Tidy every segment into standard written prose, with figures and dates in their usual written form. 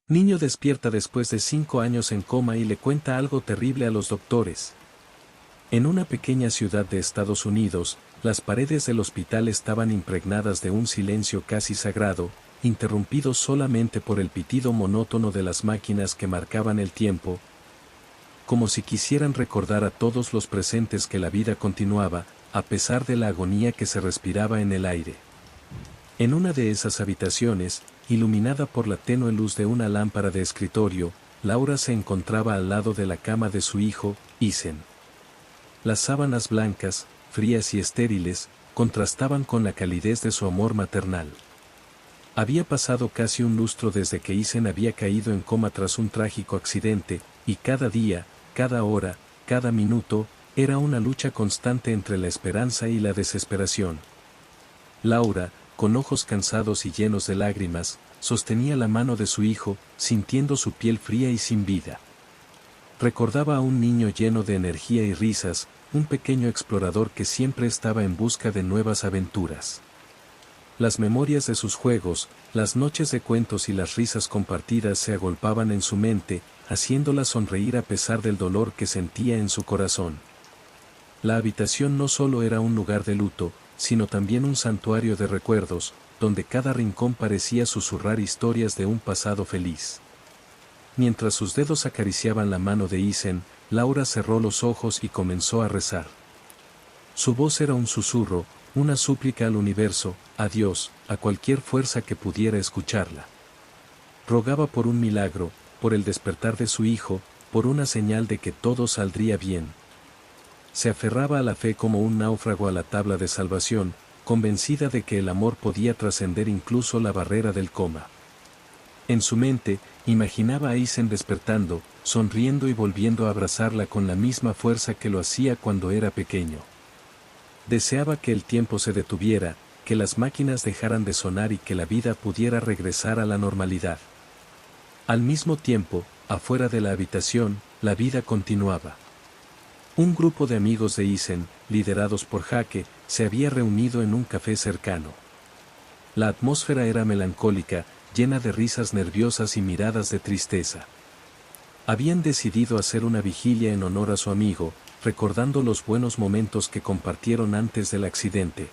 Niño despierta después de 5 años en coma y le cuenta algo terrible a los doctores. En una pequeña ciudad de Estados Unidos, las paredes del hospital estaban impregnadas de un silencio casi sagrado, interrumpido solamente por el pitido monótono de las máquinas que marcaban el tiempo, como si quisieran recordar a todos los presentes que la vida continuaba, a pesar de la agonía que se respiraba en el aire. En una de esas habitaciones, iluminada por la tenue luz de una lámpara de escritorio, Laura se encontraba al lado de la cama de su hijo, Ethan. Las sábanas blancas, frías y estériles, contrastaban con la calidez de su amor maternal. Había pasado casi un lustro desde que Ethan había caído en coma tras un trágico accidente, y cada día, cada hora, cada minuto, era una lucha constante entre la esperanza y la desesperación. Laura, con ojos cansados y llenos de lágrimas, sostenía la mano de su hijo, sintiendo su piel fría y sin vida. Recordaba a un niño lleno de energía y risas, un pequeño explorador que siempre estaba en busca de nuevas aventuras. Las memorias de sus juegos, las noches de cuentos y las risas compartidas se agolpaban en su mente, haciéndola sonreír a pesar del dolor que sentía en su corazón. La habitación no solo era un lugar de luto, sino también un santuario de recuerdos, donde cada rincón parecía susurrar historias de un pasado feliz. Mientras sus dedos acariciaban la mano de Ethan, Laura cerró los ojos y comenzó a rezar. Su voz era un susurro, una súplica al universo, a Dios, a cualquier fuerza que pudiera escucharla. Rogaba por un milagro, por el despertar de su hijo, por una señal de que todo saldría bien. Se aferraba a la fe como un náufrago a la tabla de salvación, convencida de que el amor podía trascender incluso la barrera del coma. En su mente, imaginaba a Ethan despertando, sonriendo y volviendo a abrazarla con la misma fuerza que lo hacía cuando era pequeño. Deseaba que el tiempo se detuviera, que las máquinas dejaran de sonar y que la vida pudiera regresar a la normalidad. Al mismo tiempo, afuera de la habitación, la vida continuaba. Un grupo de amigos de Ethan, liderados por Jake, se había reunido en un café cercano. La atmósfera era melancólica, llena de risas nerviosas y miradas de tristeza. Habían decidido hacer una vigilia en honor a su amigo, recordando los buenos momentos que compartieron antes del accidente.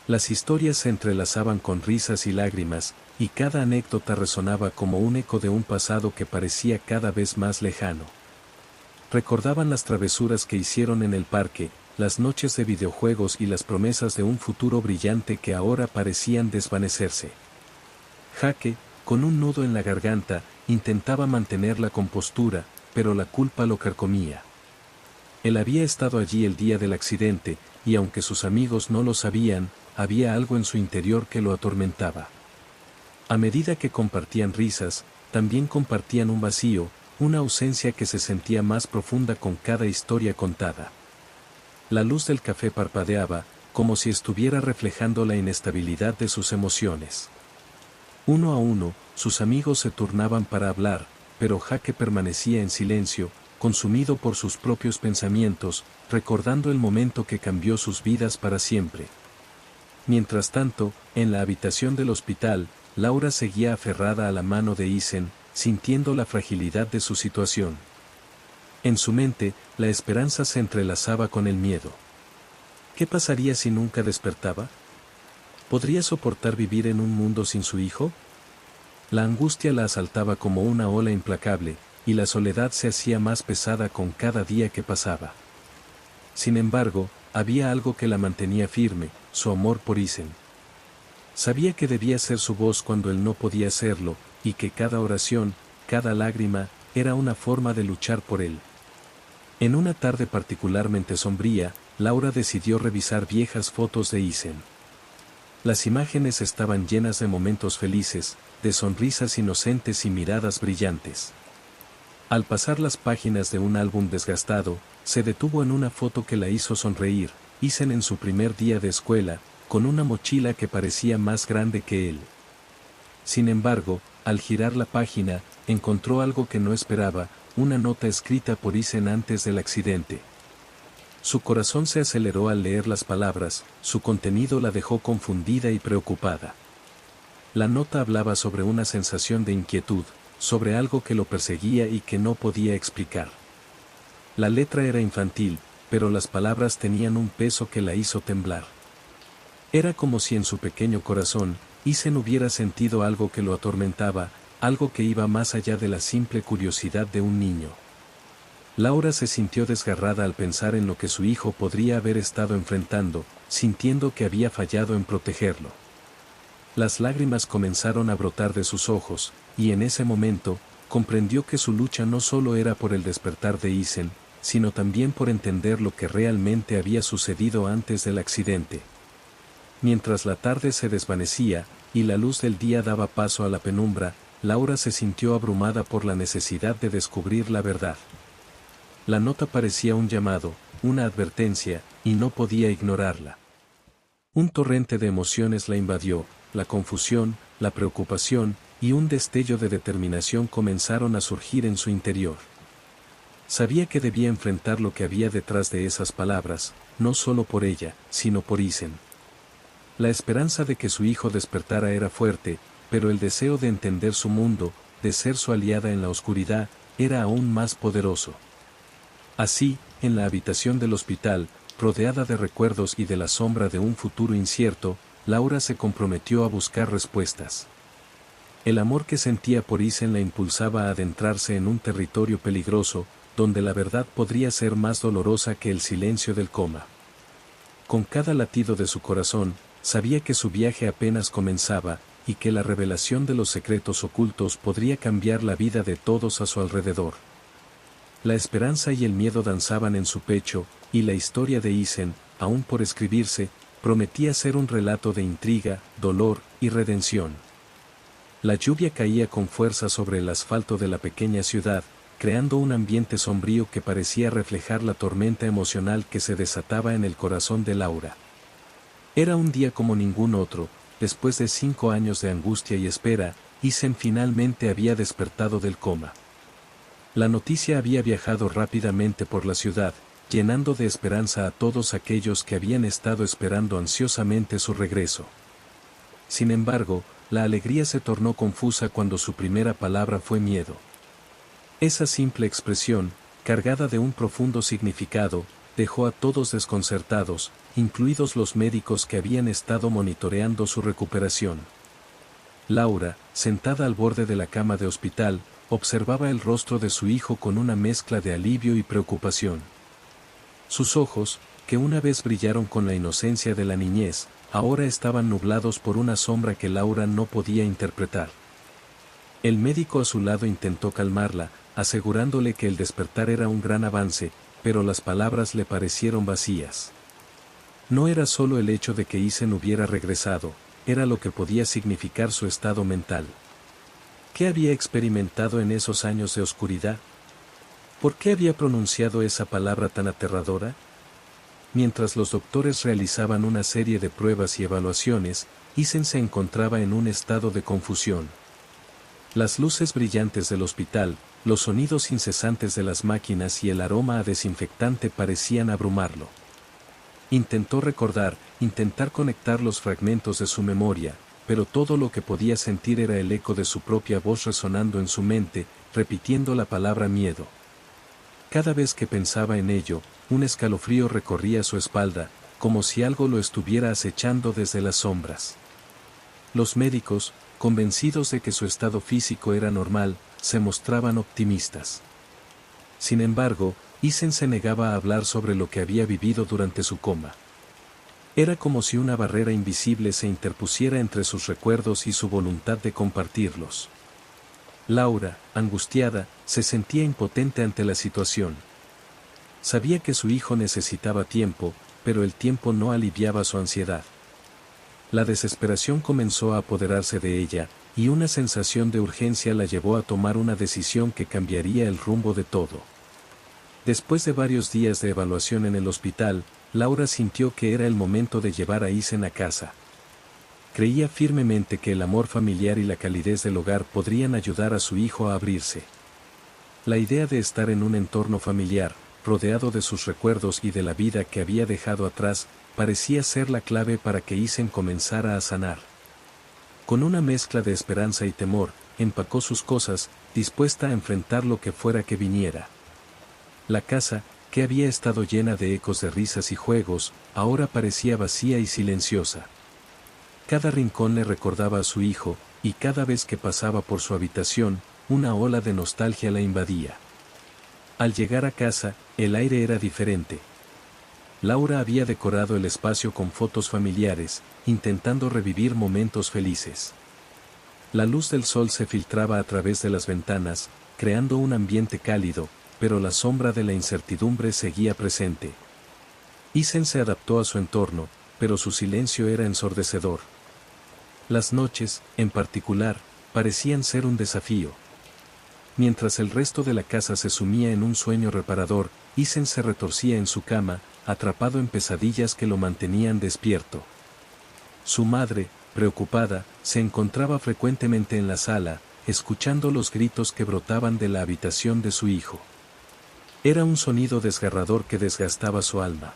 Las historias se entrelazaban con risas y lágrimas, y cada anécdota resonaba como un eco de un pasado que parecía cada vez más lejano. Recordaban las travesuras que hicieron en el parque, las noches de videojuegos y las promesas de un futuro brillante que ahora parecían desvanecerse. Jake, con un nudo en la garganta, intentaba mantener la compostura, pero la culpa lo carcomía. Él había estado allí el día del accidente, y aunque sus amigos no lo sabían, había algo en su interior que lo atormentaba. A medida que compartían risas, también compartían un vacío, una ausencia que se sentía más profunda con cada historia contada. La luz del café parpadeaba, como si estuviera reflejando la inestabilidad de sus emociones. Uno a uno, sus amigos se turnaban para hablar, pero Jake permanecía en silencio, consumido por sus propios pensamientos, recordando el momento que cambió sus vidas para siempre. Mientras tanto, en la habitación del hospital, Laura seguía aferrada a la mano de Ethan, sintiendo la fragilidad de su situación. En su mente, la esperanza se entrelazaba con el miedo. ¿Qué pasaría si nunca despertaba? ¿Podría soportar vivir en un mundo sin su hijo? La angustia la asaltaba como una ola implacable, y la soledad se hacía más pesada con cada día que pasaba. Sin embargo, había algo que la mantenía firme, su amor por Ethan. Sabía que debía ser su voz cuando él no podía serlo, y que cada oración, cada lágrima, era una forma de luchar por él. En una tarde particularmente sombría, Laura decidió revisar viejas fotos de Ethan. Las imágenes estaban llenas de momentos felices, de sonrisas inocentes y miradas brillantes. Al pasar las páginas de un álbum desgastado, se detuvo en una foto que la hizo sonreír, Ethan en su primer día de escuela, con una mochila que parecía más grande que él. Sin embargo, al girar la página, encontró algo que no esperaba, una nota escrita por Ethan antes del accidente. Su corazón se aceleró al leer las palabras, su contenido la dejó confundida y preocupada. La nota hablaba sobre una sensación de inquietud, sobre algo que lo perseguía y que no podía explicar. La letra era infantil, pero las palabras tenían un peso que la hizo temblar. Era como si en su pequeño corazón, Isen hubiera sentido algo que lo atormentaba, algo que iba más allá de la simple curiosidad de un niño. Laura se sintió desgarrada al pensar en lo que su hijo podría haber estado enfrentando, sintiendo que había fallado en protegerlo. Las lágrimas comenzaron a brotar de sus ojos, y en ese momento, comprendió que su lucha no solo era por el despertar de Isen, sino también por entender lo que realmente había sucedido antes del accidente. Mientras la tarde se desvanecía, y la luz del día daba paso a la penumbra, Laura se sintió abrumada por la necesidad de descubrir la verdad. La nota parecía un llamado, una advertencia, y no podía ignorarla. Un torrente de emociones la invadió, la confusión, la preocupación, y un destello de determinación comenzaron a surgir en su interior. Sabía que debía enfrentar lo que había detrás de esas palabras, no solo por ella, sino por Isen. La esperanza de que su hijo despertara era fuerte, pero el deseo de entender su mundo, de ser su aliada en la oscuridad, era aún más poderoso. Así, en la habitación del hospital, rodeada de recuerdos y de la sombra de un futuro incierto, Laura se comprometió a buscar respuestas. El amor que sentía por Isen la impulsaba a adentrarse en un territorio peligroso, donde la verdad podría ser más dolorosa que el silencio del coma. Con cada latido de su corazón, sabía que su viaje apenas comenzaba, y que la revelación de los secretos ocultos podría cambiar la vida de todos a su alrededor. La esperanza y el miedo danzaban en su pecho, y la historia de Isen, aún por escribirse, prometía ser un relato de intriga, dolor y redención. La lluvia caía con fuerza sobre el asfalto de la pequeña ciudad, creando un ambiente sombrío que parecía reflejar la tormenta emocional que se desataba en el corazón de Laura. Era un día como ningún otro, después de 5 años de angustia y espera, Isen finalmente había despertado del coma. La noticia había viajado rápidamente por la ciudad, llenando de esperanza a todos aquellos que habían estado esperando ansiosamente su regreso. Sin embargo, la alegría se tornó confusa cuando su primera palabra fue miedo. Esa simple expresión, cargada de un profundo significado, dejó a todos desconcertados, incluidos los médicos que habían estado monitoreando su recuperación. Laura, sentada al borde de la cama de hospital, observaba el rostro de su hijo con una mezcla de alivio y preocupación. Sus ojos, que una vez brillaron con la inocencia de la niñez, ahora estaban nublados por una sombra que Laura no podía interpretar. El médico a su lado intentó calmarla, asegurándole que el despertar era un gran avance, pero las palabras le parecieron vacías. No era solo el hecho de que Isen hubiera regresado, era lo que podía significar su estado mental. ¿Qué había experimentado en esos años de oscuridad? ¿Por qué había pronunciado esa palabra tan aterradora? Mientras los doctores realizaban una serie de pruebas y evaluaciones, Isen se encontraba en un estado de confusión. Las luces brillantes del hospital, los sonidos incesantes de las máquinas y el aroma a desinfectante parecían abrumarlo. Intentó intentar conectar los fragmentos de su memoria, pero todo lo que podía sentir era el eco de su propia voz resonando en su mente, repitiendo la palabra miedo. Cada vez que pensaba en ello, un escalofrío recorría su espalda, como si algo lo estuviera acechando desde las sombras. Los médicos, convencidos de que su estado físico era normal, se mostraban optimistas. Sin embargo, Isen se negaba a hablar sobre lo que había vivido durante su coma. Era como si una barrera invisible se interpusiera entre sus recuerdos y su voluntad de compartirlos. Laura, angustiada, se sentía impotente ante la situación. Sabía que su hijo necesitaba tiempo, pero el tiempo no aliviaba su ansiedad. La desesperación comenzó a apoderarse de ella, y una sensación de urgencia la llevó a tomar una decisión que cambiaría el rumbo de todo. Después de varios días de evaluación en el hospital, Laura sintió que era el momento de llevar a Isen a casa. Creía firmemente que el amor familiar y la calidez del hogar podrían ayudar a su hijo a abrirse. La idea de estar en un entorno familiar, rodeado de sus recuerdos y de la vida que había dejado atrás, parecía ser la clave para que Isen comenzara a sanar. Con una mezcla de esperanza y temor, empacó sus cosas, dispuesta a enfrentar lo que fuera que viniera. La casa, que había estado llena de ecos de risas y juegos, ahora parecía vacía y silenciosa. Cada rincón le recordaba a su hijo, y cada vez que pasaba por su habitación, una ola de nostalgia la invadía. Al llegar a casa, el aire era diferente. Laura había decorado el espacio con fotos familiares, intentando revivir momentos felices. La luz del sol se filtraba a través de las ventanas, creando un ambiente cálido, pero la sombra de la incertidumbre seguía presente. Isen se adaptó a su entorno, pero su silencio era ensordecedor. Las noches, en particular, parecían ser un desafío. Mientras el resto de la casa se sumía en un sueño reparador, Isen se retorcía en su cama, atrapado en pesadillas que lo mantenían despierto. Su madre, preocupada, se encontraba frecuentemente en la sala, escuchando los gritos que brotaban de la habitación de su hijo. Era un sonido desgarrador que desgastaba su alma.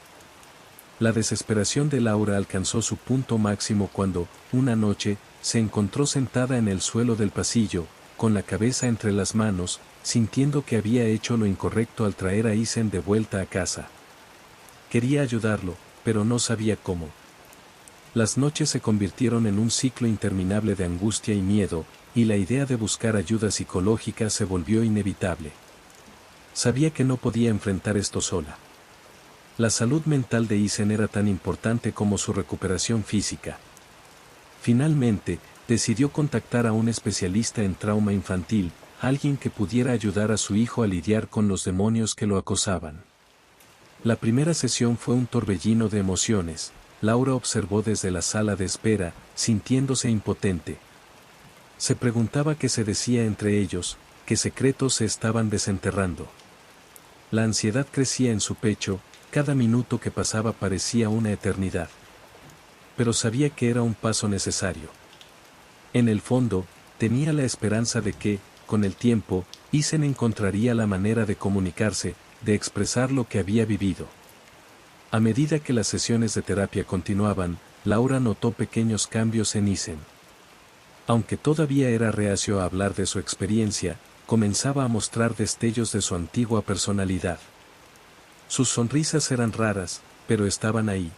La desesperación de Laura alcanzó su punto máximo cuando, una noche, se encontró sentada en el suelo del pasillo, con la cabeza entre las manos, sintiendo que había hecho lo incorrecto al traer a Isen de vuelta a casa. Quería ayudarlo, pero no sabía cómo. Las noches se convirtieron en un ciclo interminable de angustia y miedo, y la idea de buscar ayuda psicológica se volvió inevitable. Sabía que no podía enfrentar esto sola. La salud mental de Isen era tan importante como su recuperación física. Finalmente, decidió contactar a un especialista en trauma infantil, alguien que pudiera ayudar a su hijo a lidiar con los demonios que lo acosaban. La primera sesión fue un torbellino de emociones. Laura observó desde la sala de espera, sintiéndose impotente. Se preguntaba qué se decía entre ellos, qué secretos se estaban desenterrando. La ansiedad crecía en su pecho, cada minuto que pasaba parecía una eternidad. Pero sabía que era un paso necesario. En el fondo, tenía la esperanza de que, con el tiempo, Isen encontraría la manera de comunicarse, de expresar lo que había vivido. A medida que las sesiones de terapia continuaban, Laura notó pequeños cambios en Isen. Aunque todavía era reacio a hablar de su experiencia, comenzaba a mostrar destellos de su antigua personalidad. Sus sonrisas eran raras, pero estaban ahí.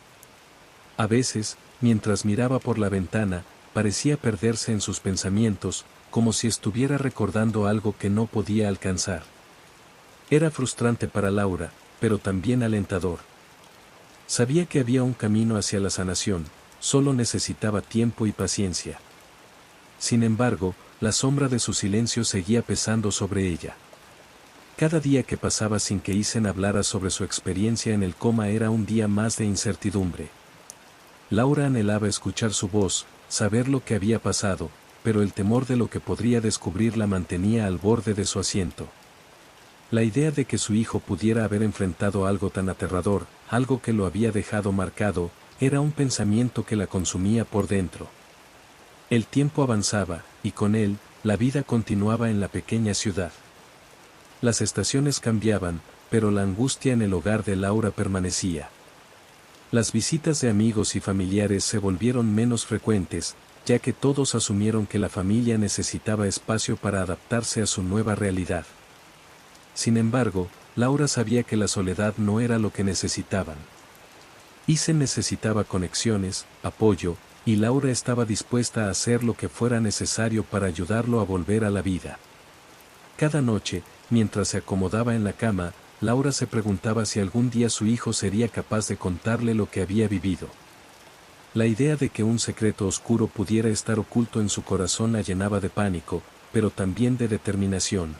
A veces, mientras miraba por la ventana, parecía perderse en sus pensamientos, como si estuviera recordando algo que no podía alcanzar. Era frustrante para Laura, pero también alentador. Sabía que había un camino hacia la sanación, solo necesitaba tiempo y paciencia. Sin embargo, la sombra de su silencio seguía pesando sobre ella. Cada día que pasaba sin que Isen hablara sobre su experiencia en el coma era un día más de incertidumbre. Laura anhelaba escuchar su voz, saber lo que había pasado, pero el temor de lo que podría descubrir la mantenía al borde de su asiento. La idea de que su hijo pudiera haber enfrentado algo tan aterrador, algo que lo había dejado marcado, era un pensamiento que la consumía por dentro. El tiempo avanzaba, y con él, la vida continuaba en la pequeña ciudad. Las estaciones cambiaban, pero la angustia en el hogar de Laura permanecía. Las visitas de amigos y familiares se volvieron menos frecuentes, ya que todos asumieron que la familia necesitaba espacio para adaptarse a su nueva realidad. Sin embargo, Laura sabía que la soledad no era lo que necesitaban. Isen necesitaba conexiones, apoyo, y Laura estaba dispuesta a hacer lo que fuera necesario para ayudarlo a volver a la vida. Cada noche, mientras se acomodaba en la cama, Laura se preguntaba si algún día su hijo sería capaz de contarle lo que había vivido. La idea de que un secreto oscuro pudiera estar oculto en su corazón la llenaba de pánico, pero también de determinación.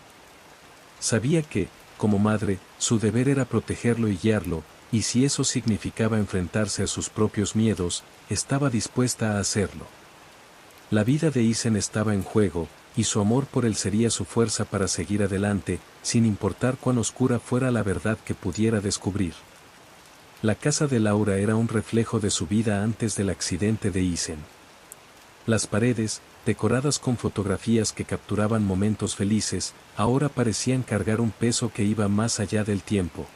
Sabía que, como madre, su deber era protegerlo y guiarlo, y si eso significaba enfrentarse a sus propios miedos, estaba dispuesta a hacerlo. La vida de Isen estaba en juego, y su amor por él sería su fuerza para seguir adelante, sin importar cuán oscura fuera la verdad que pudiera descubrir. La casa de Laura era un reflejo de su vida antes del accidente de Isen. Las paredes, decoradas con fotografías que capturaban momentos felices, ahora parecían cargar un peso que iba más allá del tiempo.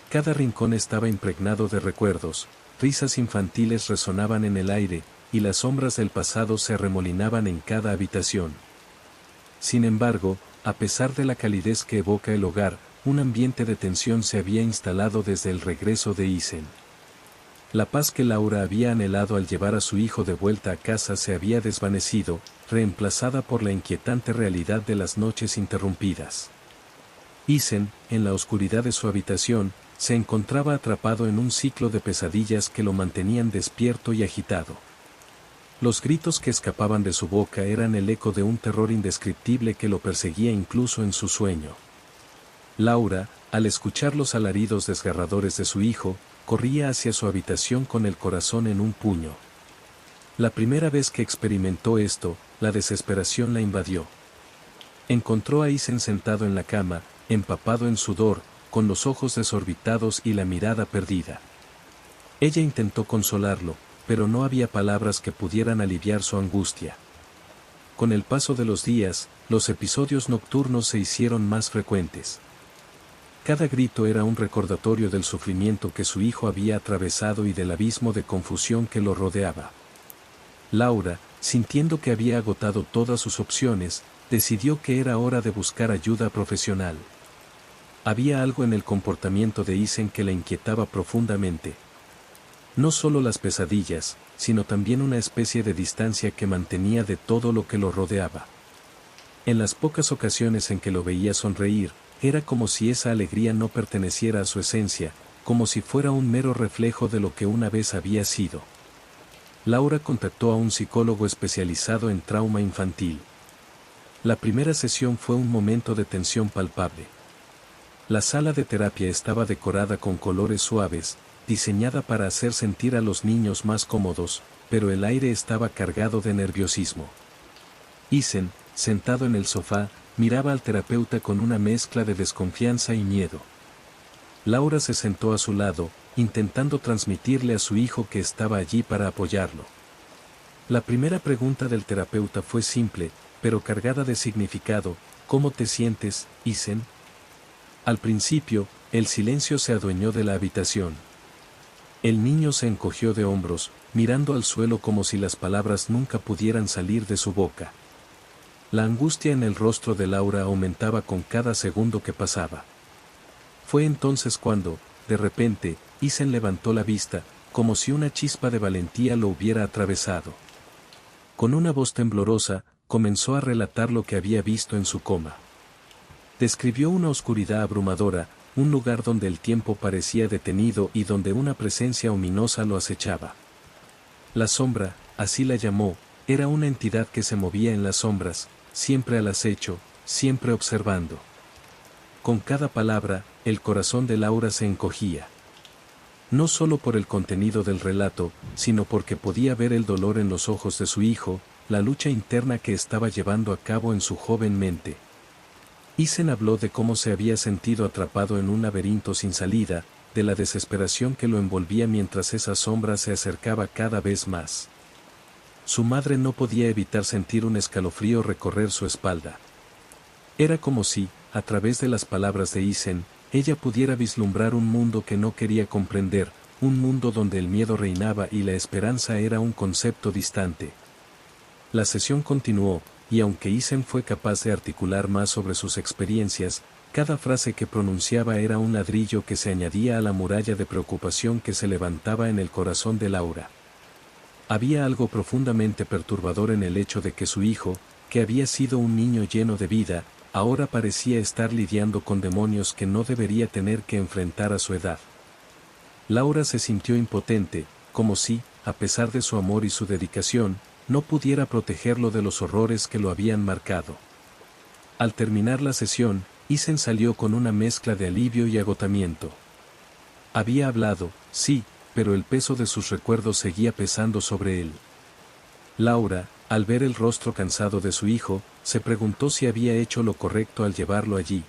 Cada rincón estaba impregnado de recuerdos, risas infantiles resonaban en el aire, y las sombras del pasado se arremolinaban en cada habitación. Sin embargo, a pesar de la calidez que evoca el hogar, un ambiente de tensión se había instalado desde el regreso de Isen. La paz que Laura había anhelado al llevar a su hijo de vuelta a casa se había desvanecido, reemplazada por la inquietante realidad de las noches interrumpidas. Isen, en la oscuridad de su habitación, se encontraba atrapado en un ciclo de pesadillas que lo mantenían despierto y agitado. Los gritos que escapaban de su boca eran el eco de un terror indescriptible que lo perseguía incluso en su sueño. Laura, al escuchar los alaridos desgarradores de su hijo, corría hacia su habitación con el corazón en un puño. La primera vez que experimentó esto, la desesperación la invadió. Encontró a Isen sentado en la cama, empapado en sudor, con los ojos desorbitados y la mirada perdida. Ella intentó consolarlo, pero no había palabras que pudieran aliviar su angustia. Con el paso de los días, los episodios nocturnos se hicieron más frecuentes. Cada grito era un recordatorio del sufrimiento que su hijo había atravesado y del abismo de confusión que lo rodeaba. Laura, sintiendo que había agotado todas sus opciones, decidió que era hora de buscar ayuda profesional. Había algo en el comportamiento de Isen que la inquietaba profundamente. No solo las pesadillas, sino también una especie de distancia que mantenía de todo lo que lo rodeaba. En las pocas ocasiones en que lo veía sonreír, era como si esa alegría no perteneciera a su esencia, como si fuera un mero reflejo de lo que una vez había sido. Laura contactó a un psicólogo especializado en trauma infantil. La primera sesión fue un momento de tensión palpable. La sala de terapia estaba decorada con colores suaves, diseñada para hacer sentir a los niños más cómodos, pero el aire estaba cargado de nerviosismo. Isen, sentado en el sofá, miraba al terapeuta con una mezcla de desconfianza y miedo. Laura se sentó a su lado, intentando transmitirle a su hijo que estaba allí para apoyarlo. La primera pregunta del terapeuta fue simple, pero cargada de significado: ¿cómo te sientes, Isen? Al principio, el silencio se adueñó de la habitación. El niño se encogió de hombros, mirando al suelo como si las palabras nunca pudieran salir de su boca. La angustia en el rostro de Laura aumentaba con cada segundo que pasaba. Fue entonces cuando, de repente, Isen levantó la vista, como si una chispa de valentía lo hubiera atravesado. Con una voz temblorosa, comenzó a relatar lo que había visto en su coma. Describió una oscuridad abrumadora, un lugar donde el tiempo parecía detenido y donde una presencia ominosa lo acechaba. La sombra, así la llamó, era una entidad que se movía en las sombras, siempre al acecho, siempre observando. Con cada palabra, el corazón de Laura se encogía. No solo por el contenido del relato, sino porque podía ver el dolor en los ojos de su hijo, la lucha interna que estaba llevando a cabo en su joven mente. Isen habló de cómo se había sentido atrapado en un laberinto sin salida, de la desesperación que lo envolvía mientras esa sombra se acercaba cada vez más. Su madre no podía evitar sentir un escalofrío recorrer su espalda. Era como si, a través de las palabras de Isen, ella pudiera vislumbrar un mundo que no quería comprender, un mundo donde el miedo reinaba y la esperanza era un concepto distante. La sesión continuó, y aunque Isen fue capaz de articular más sobre sus experiencias, cada frase que pronunciaba era un ladrillo que se añadía a la muralla de preocupación que se levantaba en el corazón de Laura. Había algo profundamente perturbador en el hecho de que su hijo, que había sido un niño lleno de vida, ahora parecía estar lidiando con demonios que no debería tener que enfrentar a su edad. Laura se sintió impotente, como si, a pesar de su amor y su dedicación, no pudiera protegerlo de los horrores que lo habían marcado. Al terminar la sesión, Isen salió con una mezcla de alivio y agotamiento. Había hablado, sí, pero el peso de sus recuerdos seguía pesando sobre él. Laura, al ver el rostro cansado de su hijo, se preguntó si había hecho lo correcto al llevarlo allí.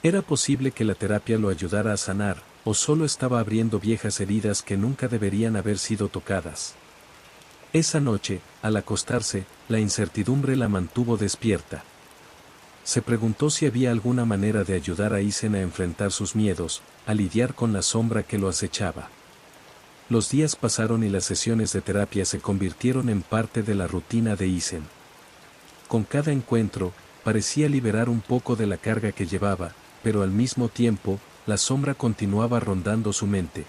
¿Era posible que la terapia lo ayudara a sanar, o solo estaba abriendo viejas heridas que nunca deberían haber sido tocadas? Esa noche, al acostarse, la incertidumbre la mantuvo despierta. Se preguntó si había alguna manera de ayudar a Isen a enfrentar sus miedos, a lidiar con la sombra que lo acechaba. Los días pasaron y las sesiones de terapia se convirtieron en parte de la rutina de Isen. Con cada encuentro, parecía liberar un poco de la carga que llevaba, pero al mismo tiempo, la sombra continuaba rondando su mente.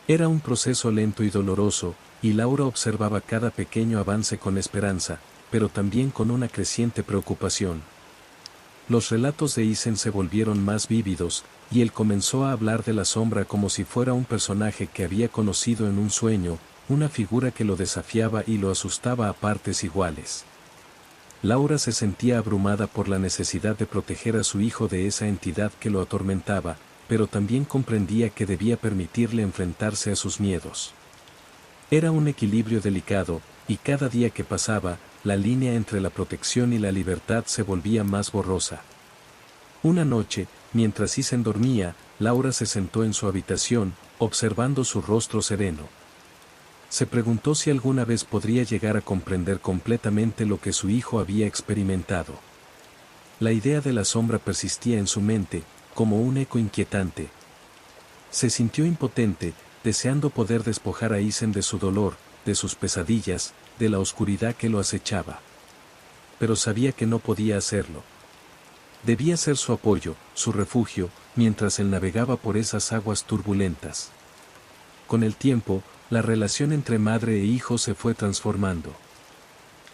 Era un proceso lento y doloroso, y Laura observaba cada pequeño avance con esperanza, pero también con una creciente preocupación. Los relatos de Isen se volvieron más vívidos, y él comenzó a hablar de la sombra como si fuera un personaje que había conocido en un sueño, una figura que lo desafiaba y lo asustaba a partes iguales. Laura se sentía abrumada por la necesidad de proteger a su hijo de esa entidad que lo atormentaba, pero también comprendía que debía permitirle enfrentarse a sus miedos. Era un equilibrio delicado, y cada día que pasaba, la línea entre la protección y la libertad se volvía más borrosa. Una noche, mientras Isen dormía, Laura se sentó en su habitación, observando su rostro sereno. Se preguntó si alguna vez podría llegar a comprender completamente lo que su hijo había experimentado. La idea de la sombra persistía en su mente, como un eco inquietante. Se sintió impotente, deseando poder despojar a Isen de su dolor, de sus pesadillas, de la oscuridad que lo acechaba. Pero sabía que no podía hacerlo. Debía ser su apoyo, su refugio, mientras él navegaba por esas aguas turbulentas. Con el tiempo, la relación entre madre e hijo se fue transformando.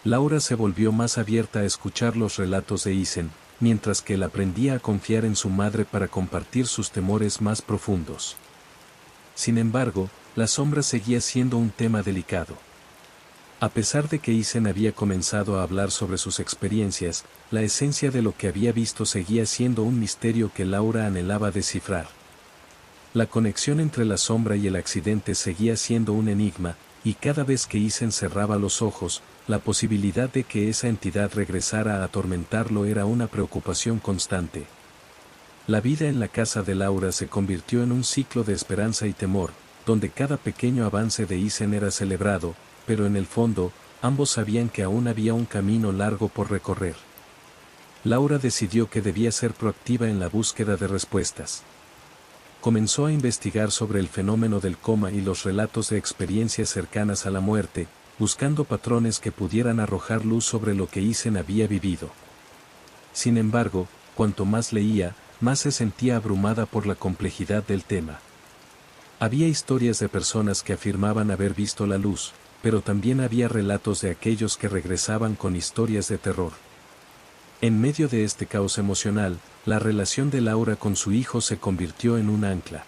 Laura se volvió más abierta a escuchar los relatos de Isen, mientras que él aprendía a confiar en su madre para compartir sus temores más profundos. Sin embargo, la sombra seguía siendo un tema delicado. A pesar de que Isen había comenzado a hablar sobre sus experiencias, la esencia de lo que había visto seguía siendo un misterio que Laura anhelaba descifrar. La conexión entre la sombra y el accidente seguía siendo un enigma, y cada vez que Isen cerraba los ojos, la posibilidad de que esa entidad regresara a atormentarlo era una preocupación constante. La vida en la casa de Laura se convirtió en un ciclo de esperanza y temor, donde cada pequeño avance de Isen era celebrado, pero en el fondo, ambos sabían que aún había un camino largo por recorrer. Laura decidió que debía ser proactiva en la búsqueda de respuestas. Comenzó a investigar sobre el fenómeno del coma y los relatos de experiencias cercanas a la muerte, buscando patrones que pudieran arrojar luz sobre lo que Isen había vivido. Sin embargo, cuanto más leía, más se sentía abrumada por la complejidad del tema. Había historias de personas que afirmaban haber visto la luz, pero también había relatos de aquellos que regresaban con historias de terror. En medio de este caos emocional, la relación de Laura con su hijo se convirtió en un ancla.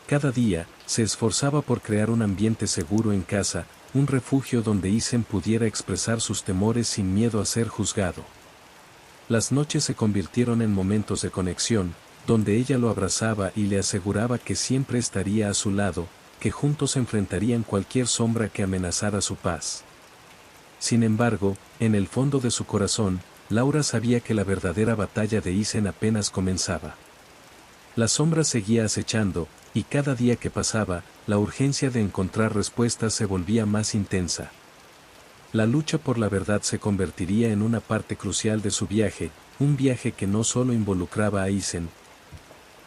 Cada día, se esforzaba por crear un ambiente seguro en casa, un refugio donde Isen pudiera expresar sus temores sin miedo a ser juzgado. Las noches se convirtieron en momentos de conexión, donde ella lo abrazaba y le aseguraba que siempre estaría a su lado, que juntos enfrentarían cualquier sombra que amenazara su paz. Sin embargo, en el fondo de su corazón, Laura sabía que la verdadera batalla de Isen apenas comenzaba. La sombra seguía acechando, y cada día que pasaba, la urgencia de encontrar respuestas se volvía más intensa. La lucha por la verdad se convertiría en una parte crucial de su viaje, un viaje que no solo involucraba a Isen,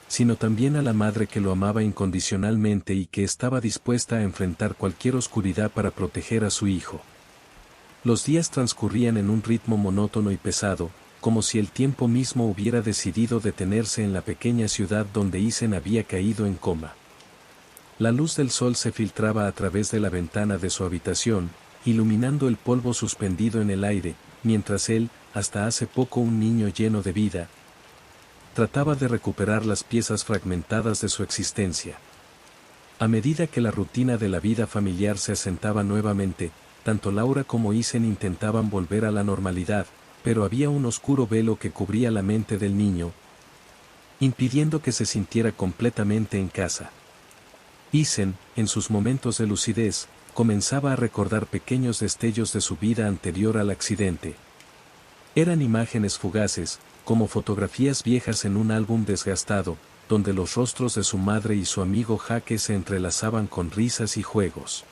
sino también a la madre que lo amaba incondicionalmente y que estaba dispuesta a enfrentar cualquier oscuridad para proteger a su hijo. Los días transcurrían en un ritmo monótono y pesado, como si el tiempo mismo hubiera decidido detenerse en la pequeña ciudad donde Isen había caído en coma. La luz del sol se filtraba a través de la ventana de su habitación, iluminando el polvo suspendido en el aire, mientras él, hasta hace poco un niño lleno de vida, trataba de recuperar las piezas fragmentadas de su existencia. A medida que la rutina de la vida familiar se asentaba nuevamente, tanto Laura como Isen intentaban volver a la normalidad, pero había un oscuro velo que cubría la mente del niño, impidiendo que se sintiera completamente en casa. Isen, en sus momentos de lucidez, comenzaba a recordar pequeños destellos de su vida anterior al accidente. Eran imágenes fugaces, como fotografías viejas en un álbum desgastado, donde los rostros de su madre y su amigo Jake se entrelazaban con risas y juegos.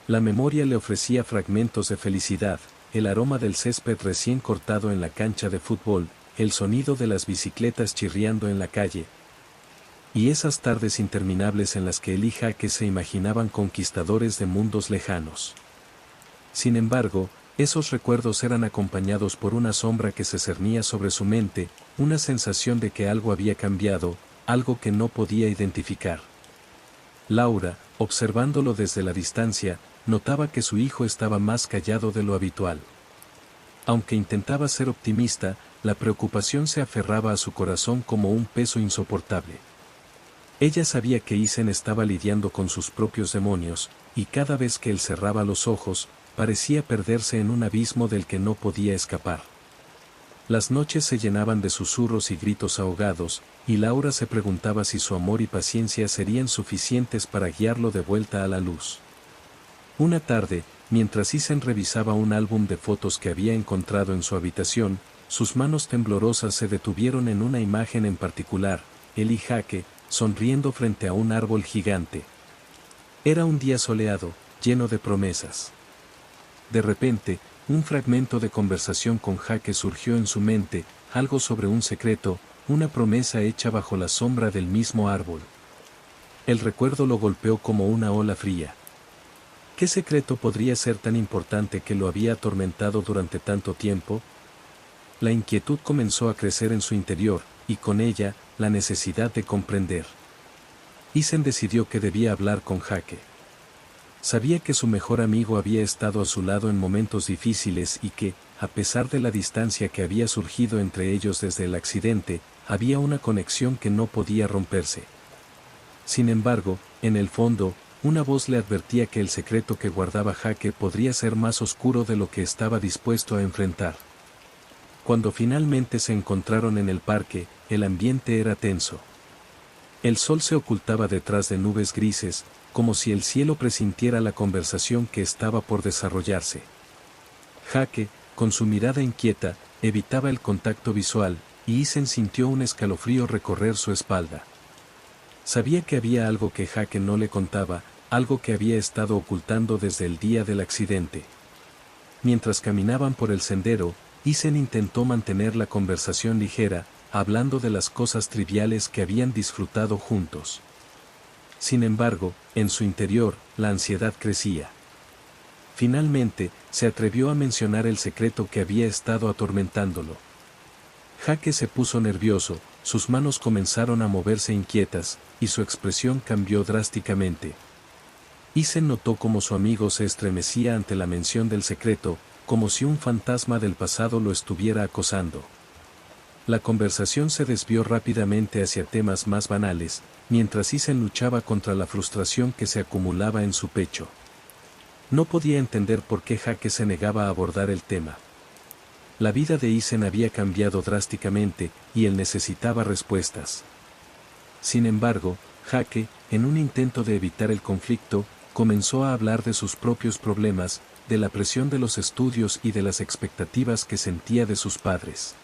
La memoria le ofrecía fragmentos de felicidad, el aroma del césped recién cortado en la cancha de fútbol, el sonido de las bicicletas chirriando en la calle, y esas tardes interminables en las que él y Jake se imaginaban conquistadores de mundos lejanos. Sin embargo, Esos recuerdos eran acompañados por una sombra que se cernía sobre su mente, una sensación de que algo había cambiado, algo que no podía identificar. Laura, observándolo desde la distancia, notaba que su hijo estaba más callado de lo habitual. Aunque intentaba ser optimista, la preocupación se aferraba a su corazón como un peso insoportable. Ella sabía que Isen estaba lidiando con sus propios demonios, y cada vez que él cerraba los ojos, parecía perderse en un abismo del que no podía escapar. Las noches se llenaban de susurros y gritos ahogados, y Laura se preguntaba si su amor y paciencia serían suficientes para guiarlo de vuelta a la luz. Una tarde, mientras Isen revisaba un álbum de fotos que había encontrado en su habitación, sus manos temblorosas se detuvieron en una imagen en particular, él y Jake, sonriendo frente a un árbol gigante. Era un día soleado, lleno de promesas. De repente, un fragmento de conversación con Jake surgió en su mente, algo sobre un secreto, una promesa hecha bajo la sombra del mismo árbol. El recuerdo lo golpeó como una ola fría. ¿Qué secreto podría ser tan importante que lo había atormentado durante tanto tiempo? La inquietud comenzó a crecer en su interior, y con ella, la necesidad de comprender. Isen decidió que debía hablar con Jake. Sabía que su mejor amigo había estado a su lado en momentos difíciles y que, a pesar de la distancia que había surgido entre ellos desde el accidente, había una conexión que no podía romperse. Sin embargo, en el fondo, una voz le advertía que el secreto que guardaba Jake podría ser más oscuro de lo que estaba dispuesto a enfrentar. Cuando finalmente se encontraron en el parque, el ambiente era tenso. El sol se ocultaba detrás de nubes grises, como si el cielo presintiera la conversación que estaba por desarrollarse. Jake, con su mirada inquieta, evitaba el contacto visual, y Isen sintió un escalofrío recorrer su espalda. Sabía que había algo que Jake no le contaba, algo que había estado ocultando desde el día del accidente. Mientras caminaban por el sendero, Isen intentó mantener la conversación ligera, hablando de las cosas triviales que habían disfrutado juntos. Sin embargo, en su interior, la ansiedad crecía. Finalmente, se atrevió a mencionar el secreto que había estado atormentándolo. Jake se puso nervioso, sus manos comenzaron a moverse inquietas, y su expresión cambió drásticamente. Isen notó cómo su amigo se estremecía ante la mención del secreto, como si un fantasma del pasado lo estuviera acosando. La conversación se desvió rápidamente hacia temas más banales, mientras Isen luchaba contra la frustración que se acumulaba en su pecho. No podía entender por qué Jake se negaba a abordar el tema. La vida de Isen había cambiado drásticamente, y él necesitaba respuestas. Sin embargo, Jake, en un intento de evitar el conflicto, comenzó a hablar de sus propios problemas, de la presión de los estudios y de las expectativas que sentía de sus padres.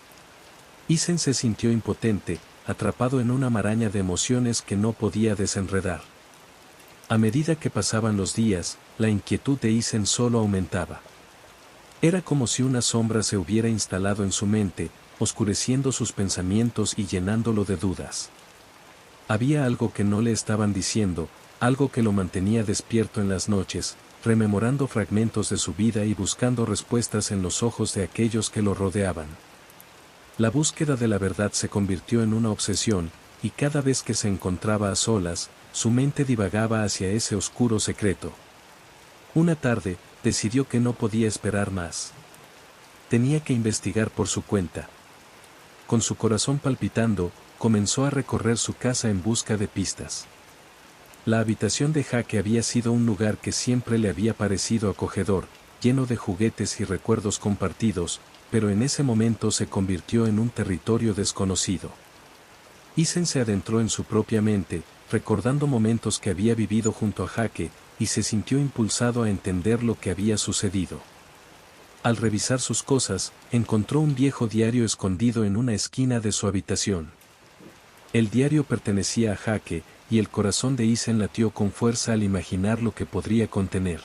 Isen se sintió impotente, atrapado en una maraña de emociones que no podía desenredar. A medida que pasaban los días, la inquietud de Isen solo aumentaba. Era como si una sombra se hubiera instalado en su mente, oscureciendo sus pensamientos y llenándolo de dudas. Había algo que no le estaban diciendo, algo que lo mantenía despierto en las noches, rememorando fragmentos de su vida y buscando respuestas en los ojos de aquellos que lo rodeaban. La búsqueda de la verdad se convirtió en una obsesión, y cada vez que se encontraba a solas, su mente divagaba hacia ese oscuro secreto. Una tarde, decidió que no podía esperar más. Tenía que investigar por su cuenta. Con su corazón palpitando, comenzó a recorrer su casa en busca de pistas. La habitación de Jake había sido un lugar que siempre le había parecido acogedor, lleno de juguetes y recuerdos compartidos, pero en ese momento se convirtió en un territorio desconocido. Isen se adentró en su propia mente, recordando momentos que había vivido junto a Jake, y se sintió impulsado a entender lo que había sucedido. Al revisar sus cosas, encontró un viejo diario escondido en una esquina de su habitación. El diario pertenecía a Jake, y el corazón de Isen latió con fuerza al imaginar lo que podría contener.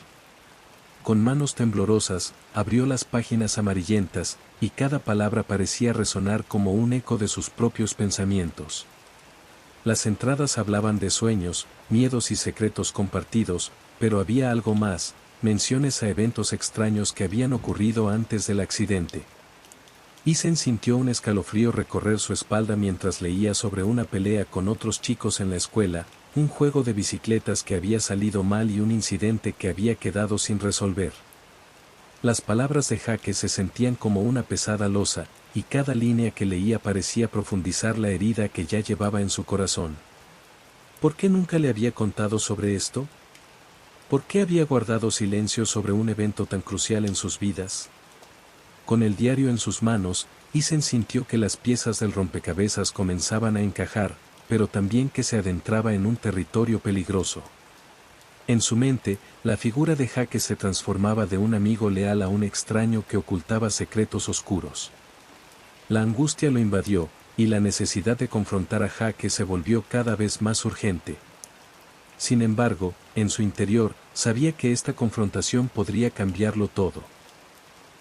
Con manos temblorosas, abrió las páginas amarillentas, y cada palabra parecía resonar como un eco de sus propios pensamientos. Las entradas hablaban de sueños, miedos y secretos compartidos, pero había algo más, menciones a eventos extraños que habían ocurrido antes del accidente. Isen sintió un escalofrío recorrer su espalda mientras leía sobre una pelea con otros chicos en la escuela, un juego de bicicletas que había salido mal y un incidente que había quedado sin resolver. Las palabras de Jake se sentían como una pesada losa, y cada línea que leía parecía profundizar la herida que ya llevaba en su corazón. ¿Por qué nunca le había contado sobre esto? ¿Por qué había guardado silencio sobre un evento tan crucial en sus vidas? Con el diario en sus manos, Isen sintió que las piezas del rompecabezas comenzaban a encajar, pero también que se adentraba en un territorio peligroso. En su mente, la figura de Jake se transformaba de un amigo leal a un extraño que ocultaba secretos oscuros. La angustia lo invadió, y la necesidad de confrontar a Jake se volvió cada vez más urgente. Sin embargo, en su interior, sabía que esta confrontación podría cambiarlo todo.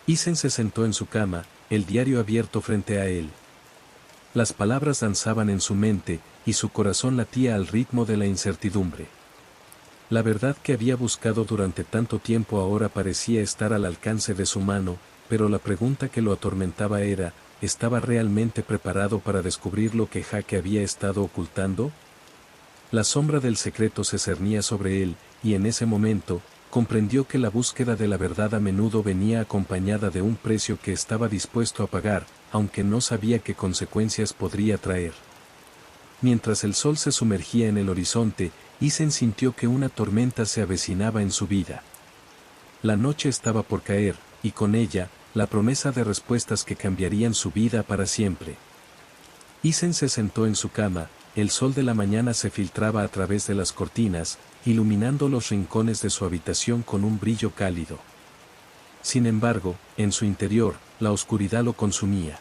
Isen se sentó en su cama, el diario abierto frente a él. Las palabras danzaban en su mente, y su corazón latía al ritmo de la incertidumbre. La verdad que había buscado durante tanto tiempo ahora parecía estar al alcance de su mano, pero la pregunta que lo atormentaba era, ¿estaba realmente preparado para descubrir lo que Jake había estado ocultando? La sombra del secreto se cernía sobre él, y en ese momento, comprendió que la búsqueda de la verdad a menudo venía acompañada de un precio que estaba dispuesto a pagar, aunque no sabía qué consecuencias podría traer. Mientras el sol se sumergía en el horizonte, Isen sintió que una tormenta se avecinaba en su vida. La noche estaba por caer, y con ella, la promesa de respuestas que cambiarían su vida para siempre. Isen se sentó en su cama, el sol de la mañana se filtraba a través de las cortinas, iluminando los rincones de su habitación con un brillo cálido. Sin embargo, en su interior, la oscuridad lo consumía.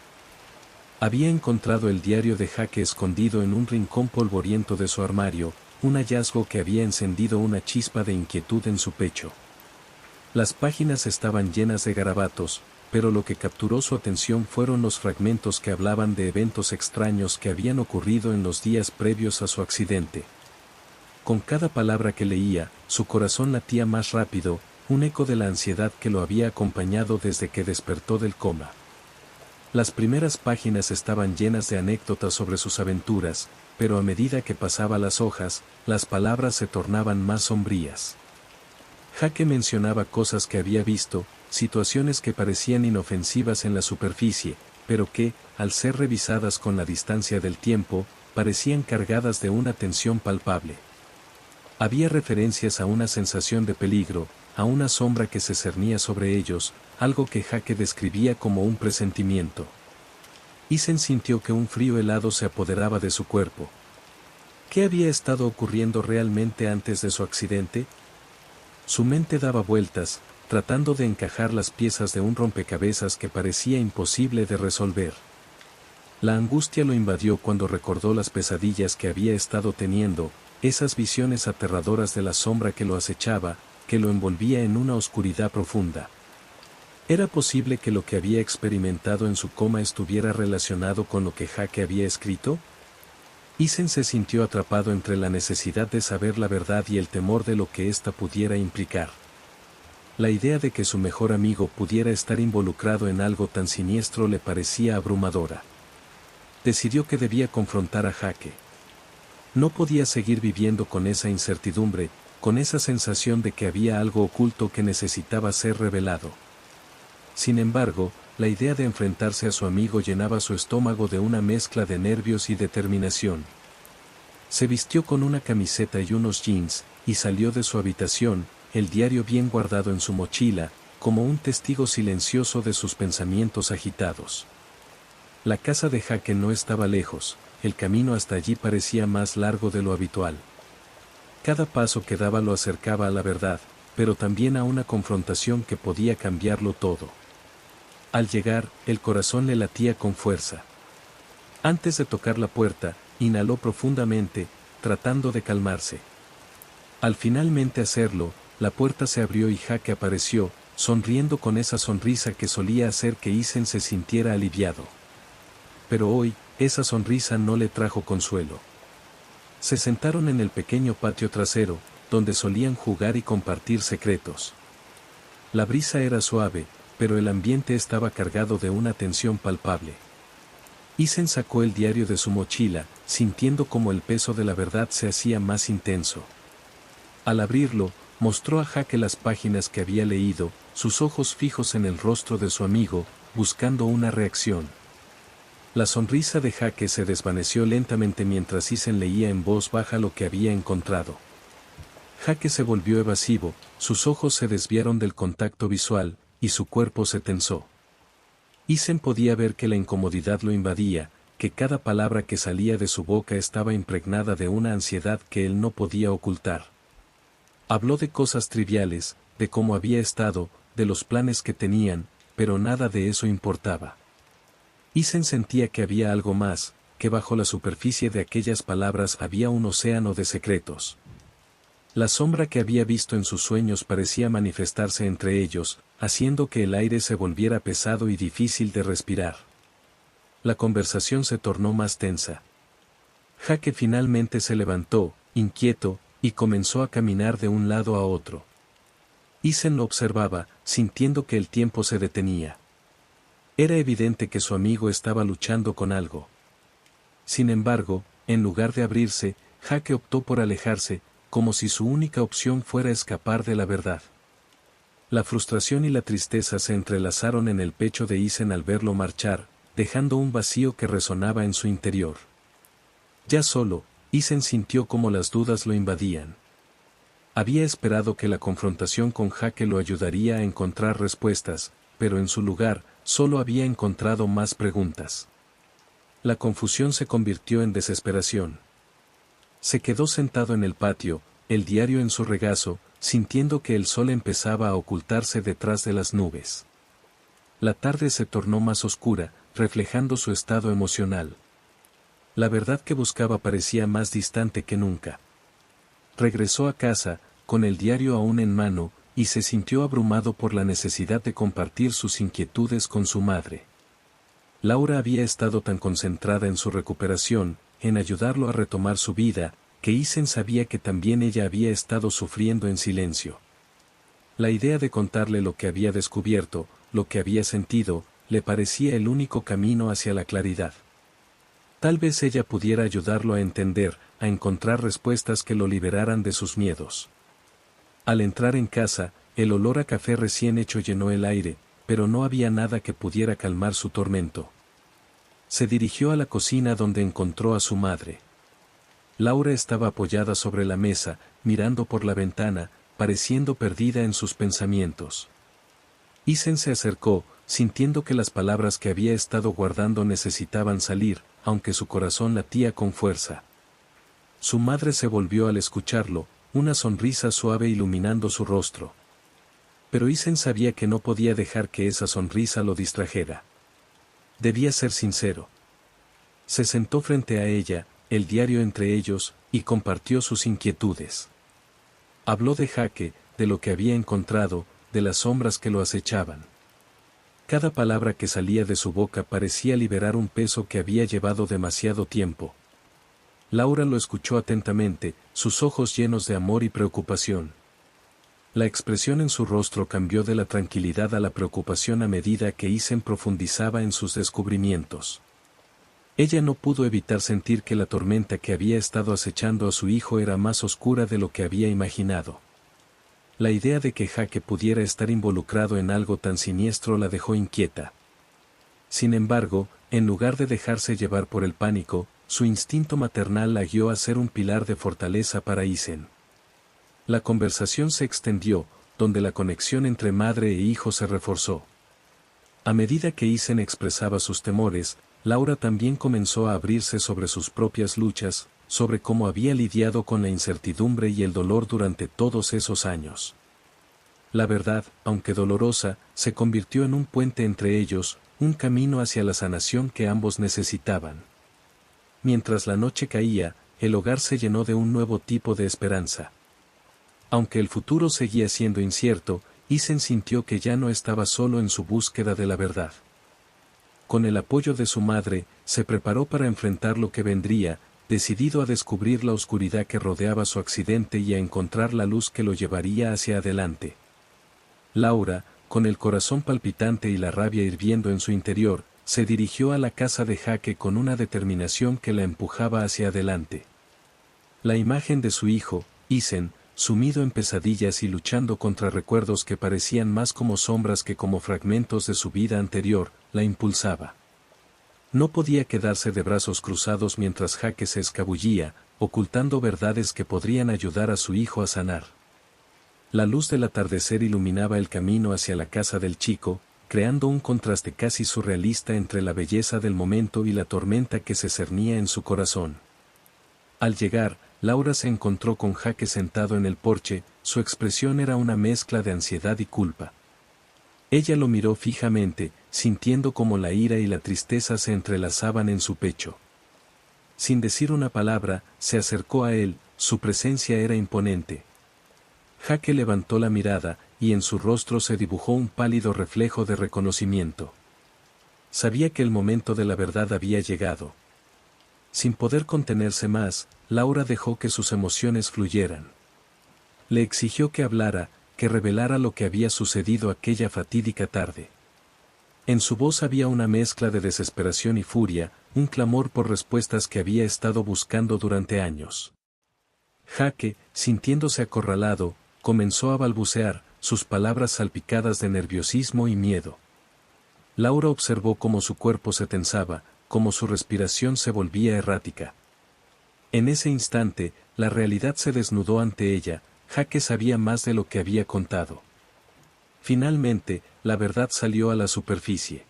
Había encontrado el diario de Jake escondido en un rincón polvoriento de su armario, un hallazgo que había encendido una chispa de inquietud en su pecho. Las páginas estaban llenas de garabatos, pero lo que capturó su atención fueron los fragmentos que hablaban de eventos extraños que habían ocurrido en los días previos a su accidente. Con cada palabra que leía, su corazón latía más rápido, un eco de la ansiedad que lo había acompañado desde que despertó del coma. Las primeras páginas estaban llenas de anécdotas sobre sus aventuras, pero a medida que pasaba las hojas, las palabras se tornaban más sombrías. Jake mencionaba cosas que había visto, situaciones que parecían inofensivas en la superficie, pero que, al ser revisadas con la distancia del tiempo, parecían cargadas de una tensión palpable. Había referencias a una sensación de peligro, a una sombra que se cernía sobre ellos, algo que Jake describía como un presentimiento. Isen sintió que un frío helado se apoderaba de su cuerpo. ¿Qué había estado ocurriendo realmente antes de su accidente? Su mente daba vueltas, tratando de encajar las piezas de un rompecabezas que parecía imposible de resolver. La angustia lo invadió cuando recordó las pesadillas que había estado teniendo, esas visiones aterradoras de la sombra que lo acechaba, que lo envolvía en una oscuridad profunda. ¿Era posible que lo que había experimentado en su coma estuviera relacionado con lo que Jake había escrito? Isen se sintió atrapado entre la necesidad de saber la verdad y el temor de lo que ésta pudiera implicar. La idea de que su mejor amigo pudiera estar involucrado en algo tan siniestro le parecía abrumadora. Decidió que debía confrontar a Jake. No podía seguir viviendo con esa incertidumbre, con esa sensación de que había algo oculto que necesitaba ser revelado. Sin embargo, la idea de enfrentarse a su amigo llenaba su estómago de una mezcla de nervios y determinación. Se vistió con una camiseta y unos jeans, y salió de su habitación, el diario bien guardado en su mochila, como un testigo silencioso de sus pensamientos agitados. La casa de Jake no estaba lejos, el camino hasta allí parecía más largo de lo habitual. Cada paso que daba lo acercaba a la verdad, pero también a una confrontación que podía cambiarlo todo. Al llegar, el corazón le latía con fuerza. Antes de tocar la puerta, inhaló profundamente, tratando de calmarse. Al finalmente hacerlo, la puerta se abrió y Jake apareció, sonriendo con esa sonrisa que solía hacer que Isen se sintiera aliviado. Pero hoy, esa sonrisa no le trajo consuelo. Se sentaron en el pequeño patio trasero, donde solían jugar y compartir secretos. La brisa era suave, pero el ambiente estaba cargado de una tensión palpable. Isen sacó el diario de su mochila, sintiendo como el peso de la verdad se hacía más intenso. Al abrirlo, mostró a Jake las páginas que había leído, sus ojos fijos en el rostro de su amigo, buscando una reacción. La sonrisa de Jake se desvaneció lentamente mientras Isen leía en voz baja lo que había encontrado. Jake se volvió evasivo, sus ojos se desviaron del contacto visual, y su cuerpo se tensó. Isen podía ver que la incomodidad lo invadía, que cada palabra que salía de su boca estaba impregnada de una ansiedad que él no podía ocultar. Habló de cosas triviales, de cómo había estado, de los planes que tenían, pero nada de eso importaba. Isen sentía que había algo más, que bajo la superficie de aquellas palabras había un océano de secretos. La sombra que había visto en sus sueños parecía manifestarse entre ellos, haciendo que el aire se volviera pesado y difícil de respirar. La conversación se tornó más tensa. Jake finalmente se levantó, inquieto, y comenzó a caminar de un lado a otro. Isen lo observaba, sintiendo que el tiempo se detenía. Era evidente que su amigo estaba luchando con algo. Sin embargo, en lugar de abrirse, Jake optó por alejarse, como si su única opción fuera escapar de la verdad. La frustración y la tristeza se entrelazaron en el pecho de Isen al verlo marchar, dejando un vacío que resonaba en su interior. Ya solo, Isen sintió como las dudas lo invadían. Había esperado que la confrontación con Jake lo ayudaría a encontrar respuestas, pero en su lugar, solo había encontrado más preguntas. La confusión se convirtió en desesperación. Se quedó sentado en el patio, el diario en su regazo, sintiendo que el sol empezaba a ocultarse detrás de las nubes. La tarde se tornó más oscura, reflejando su estado emocional. La verdad que buscaba parecía más distante que nunca. Regresó a casa, con el diario aún en mano, y se sintió abrumado por la necesidad de compartir sus inquietudes con su madre. Laura había estado tan concentrada en su recuperación, en ayudarlo a retomar su vida, que Isen sabía que también ella había estado sufriendo en silencio. La idea de contarle lo que había descubierto, lo que había sentido, le parecía el único camino hacia la claridad. Tal vez ella pudiera ayudarlo a entender, a encontrar respuestas que lo liberaran de sus miedos. Al entrar en casa, el olor a café recién hecho llenó el aire, pero no había nada que pudiera calmar su tormento. Se dirigió a la cocina donde encontró a su madre. Laura estaba apoyada sobre la mesa, mirando por la ventana, pareciendo perdida en sus pensamientos. Isen se acercó, sintiendo que las palabras que había estado guardando necesitaban salir, aunque su corazón latía con fuerza. Su madre se volvió al escucharlo, una sonrisa suave iluminando su rostro. Pero Isen sabía que no podía dejar que esa sonrisa lo distrajera. Debía ser sincero. Se sentó frente a ella, el diario entre ellos, y compartió sus inquietudes. Habló de Jake, de lo que había encontrado, de las sombras que lo acechaban. Cada palabra que salía de su boca parecía liberar un peso que había llevado demasiado tiempo. Laura lo escuchó atentamente, sus ojos llenos de amor y preocupación. La expresión en su rostro cambió de la tranquilidad a la preocupación a medida que Isen profundizaba en sus descubrimientos. Ella no pudo evitar sentir que la tormenta que había estado acechando a su hijo era más oscura de lo que había imaginado. La idea de que Jake pudiera estar involucrado en algo tan siniestro la dejó inquieta. Sin embargo, en lugar de dejarse llevar por el pánico, su instinto maternal la guió a ser un pilar de fortaleza para Isen. La conversación se extendió, donde la conexión entre madre e hijo se reforzó. A medida que Isen expresaba sus temores, Laura también comenzó a abrirse sobre sus propias luchas, sobre cómo había lidiado con la incertidumbre y el dolor durante todos esos años. La verdad, aunque dolorosa, se convirtió en un puente entre ellos, un camino hacia la sanación que ambos necesitaban. Mientras la noche caía, el hogar se llenó de un nuevo tipo de esperanza. Aunque el futuro seguía siendo incierto, Isen sintió que ya no estaba solo en su búsqueda de la verdad. Con el apoyo de su madre, se preparó para enfrentar lo que vendría, decidido a descubrir la oscuridad que rodeaba su accidente y a encontrar la luz que lo llevaría hacia adelante. Laura, con el corazón palpitante y la rabia hirviendo en su interior, se dirigió a la casa de Jake con una determinación que la empujaba hacia adelante. La imagen de su hijo, Isen, sumido en pesadillas y luchando contra recuerdos que parecían más como sombras que como fragmentos de su vida anterior, la impulsaba. No podía quedarse de brazos cruzados mientras Jake se escabullía, ocultando verdades que podrían ayudar a su hijo a sanar. La luz del atardecer iluminaba el camino hacia la casa del chico, creando un contraste casi surrealista entre la belleza del momento y la tormenta que se cernía en su corazón. Al llegar, Laura se encontró con Jake sentado en el porche, su expresión era una mezcla de ansiedad y culpa. Ella lo miró fijamente, sintiendo como la ira y la tristeza se entrelazaban en su pecho. Sin decir una palabra, se acercó a él, su presencia era imponente. Jake levantó la mirada, y en su rostro se dibujó un pálido reflejo de reconocimiento. Sabía que el momento de la verdad había llegado. Sin poder contenerse más, Laura dejó que sus emociones fluyeran. Le exigió que hablara, que revelara lo que había sucedido aquella fatídica tarde. En su voz había una mezcla de desesperación y furia, un clamor por respuestas que había estado buscando durante años. Jake, sintiéndose acorralado, comenzó a balbucear, sus palabras salpicadas de nerviosismo y miedo. Laura observó cómo su cuerpo se tensaba, cómo su respiración se volvía errática. En ese instante, la realidad se desnudó ante ella, Jake sabía más de lo que había contado. Finalmente, la verdad salió a la superficie.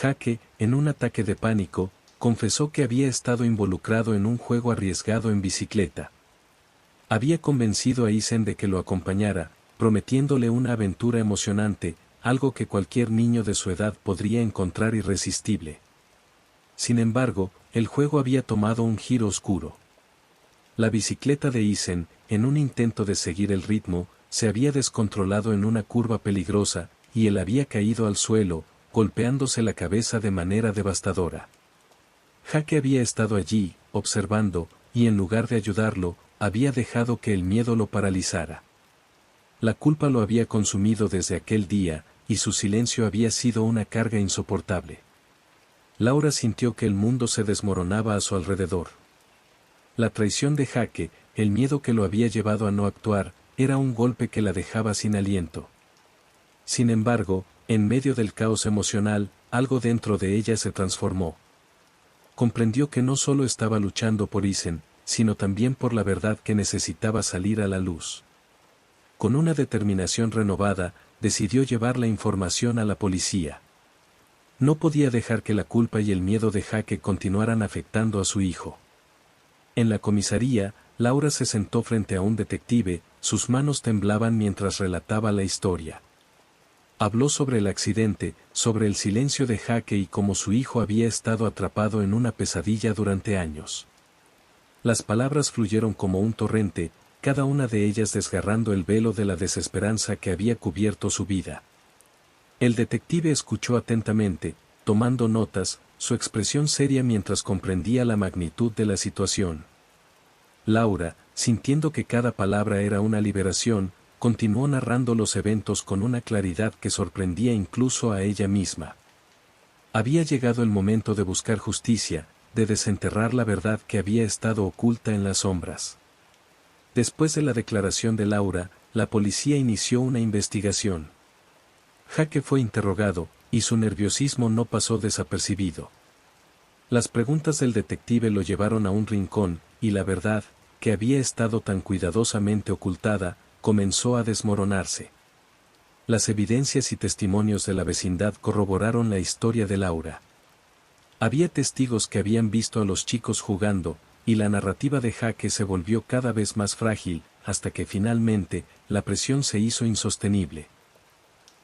Jake, en un ataque de pánico, confesó que había estado involucrado en un juego arriesgado en bicicleta. Había convencido a Isen de que lo acompañara, prometiéndole una aventura emocionante, algo que cualquier niño de su edad podría encontrar irresistible. Sin embargo, el juego había tomado un giro oscuro. La bicicleta de Isen, en un intento de seguir el ritmo, se había descontrolado en una curva peligrosa, y él había caído al suelo, golpeándose la cabeza de manera devastadora. Jake había estado allí, observando, y en lugar de ayudarlo, había dejado que el miedo lo paralizara. La culpa lo había consumido desde aquel día, y su silencio había sido una carga insoportable. Laura sintió que el mundo se desmoronaba a su alrededor. La traición de Jake, el miedo que lo había llevado a no actuar, era un golpe que la dejaba sin aliento. Sin embargo, en medio del caos emocional, algo dentro de ella se transformó. Comprendió que no solo estaba luchando por Isen, sino también por la verdad que necesitaba salir a la luz. Con una determinación renovada, decidió llevar la información a la policía. No podía dejar que la culpa y el miedo de Jake continuaran afectando a su hijo. En la comisaría, Laura se sentó frente a un detective, sus manos temblaban mientras relataba la historia. Habló sobre el accidente, sobre el silencio de Jake y cómo su hijo había estado atrapado en una pesadilla durante años. Las palabras fluyeron como un torrente, cada una de ellas desgarrando el velo de la desesperanza que había cubierto su vida. El detective escuchó atentamente, tomando notas, su expresión seria mientras comprendía la magnitud de la situación. Laura, sintiendo que cada palabra era una liberación, continuó narrando los eventos con una claridad que sorprendía incluso a ella misma. Había llegado el momento de buscar justicia, de desenterrar la verdad que había estado oculta en las sombras. Después de la declaración de Laura, la policía inició una investigación. Jake fue interrogado, y su nerviosismo no pasó desapercibido. Las preguntas del detective lo llevaron a un rincón, y la verdad, que había estado tan cuidadosamente ocultada, comenzó a desmoronarse. Las evidencias y testimonios de la vecindad corroboraron la historia de Laura. Había testigos que habían visto a los chicos jugando, y la narrativa de Jake se volvió cada vez más frágil, hasta que finalmente, la presión se hizo insostenible.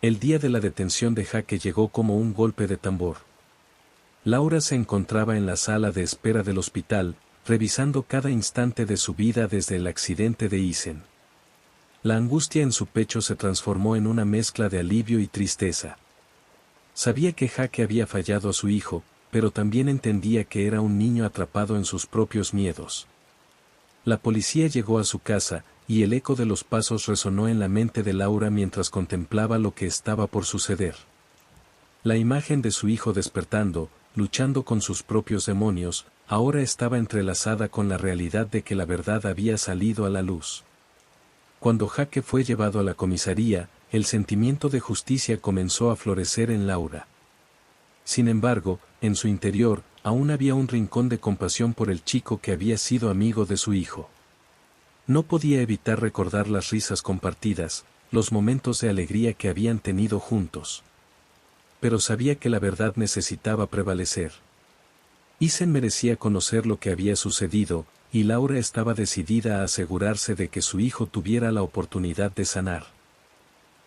El día de la detención de Jake llegó como un golpe de tambor. Laura se encontraba en la sala de espera del hospital, revisando cada instante de su vida desde el accidente de Isen. La angustia en su pecho se transformó en una mezcla de alivio y tristeza. Sabía que Jake había fallado a su hijo, pero también entendía que era un niño atrapado en sus propios miedos. La policía llegó a su casa, y el eco de los pasos resonó en la mente de Laura mientras contemplaba lo que estaba por suceder. La imagen de su hijo despertando, luchando con sus propios demonios, ahora estaba entrelazada con la realidad de que la verdad había salido a la luz. Cuando Jake fue llevado a la comisaría, el sentimiento de justicia comenzó a florecer en Laura. Sin embargo, en su interior, aún había un rincón de compasión por el chico que había sido amigo de su hijo. No podía evitar recordar las risas compartidas, los momentos de alegría que habían tenido juntos. Pero sabía que la verdad necesitaba prevalecer. Isen merecía conocer lo que había sucedido, y Laura estaba decidida a asegurarse de que su hijo tuviera la oportunidad de sanar.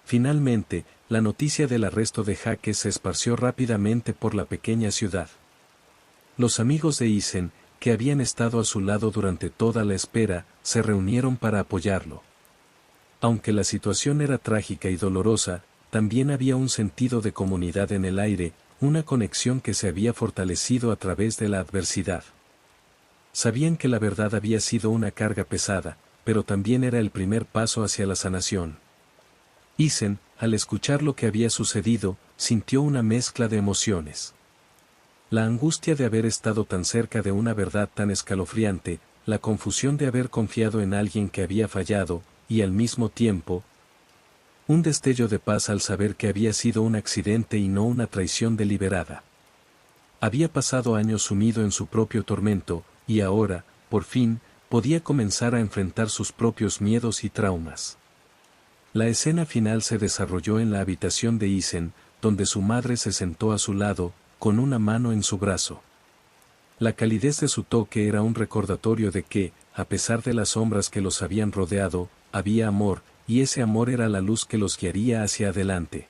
Finalmente, la noticia del arresto de Jake se esparció rápidamente por la pequeña ciudad. Los amigos de Isen, que habían estado a su lado durante toda la espera, se reunieron para apoyarlo. Aunque la situación era trágica y dolorosa, también había un sentido de comunidad en el aire, una conexión que se había fortalecido a través de la adversidad. Sabían que la verdad había sido una carga pesada, pero también era el primer paso hacia la sanación. Isen, al escuchar lo que había sucedido, sintió una mezcla de emociones. La angustia de haber estado tan cerca de una verdad tan escalofriante, la confusión de haber confiado en alguien que había fallado, y al mismo tiempo, un destello de paz al saber que había sido un accidente y no una traición deliberada. Había pasado años sumido en su propio tormento, y ahora, por fin, podía comenzar a enfrentar sus propios miedos y traumas. La escena final se desarrolló en la habitación de Isen, donde su madre se sentó a su lado, con una mano en su brazo. La calidez de su toque era un recordatorio de que, a pesar de las sombras que los habían rodeado, había amor, y ese amor era la luz que los guiaría hacia adelante.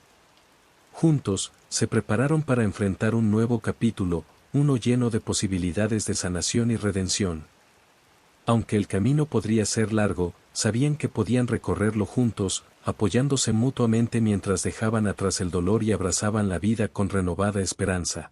Juntos, se prepararon para enfrentar un nuevo capítulo, uno lleno de posibilidades de sanación y redención. Aunque el camino podría ser largo, sabían que podían recorrerlo juntos, apoyándose mutuamente mientras dejaban atrás el dolor y abrazaban la vida con renovada esperanza.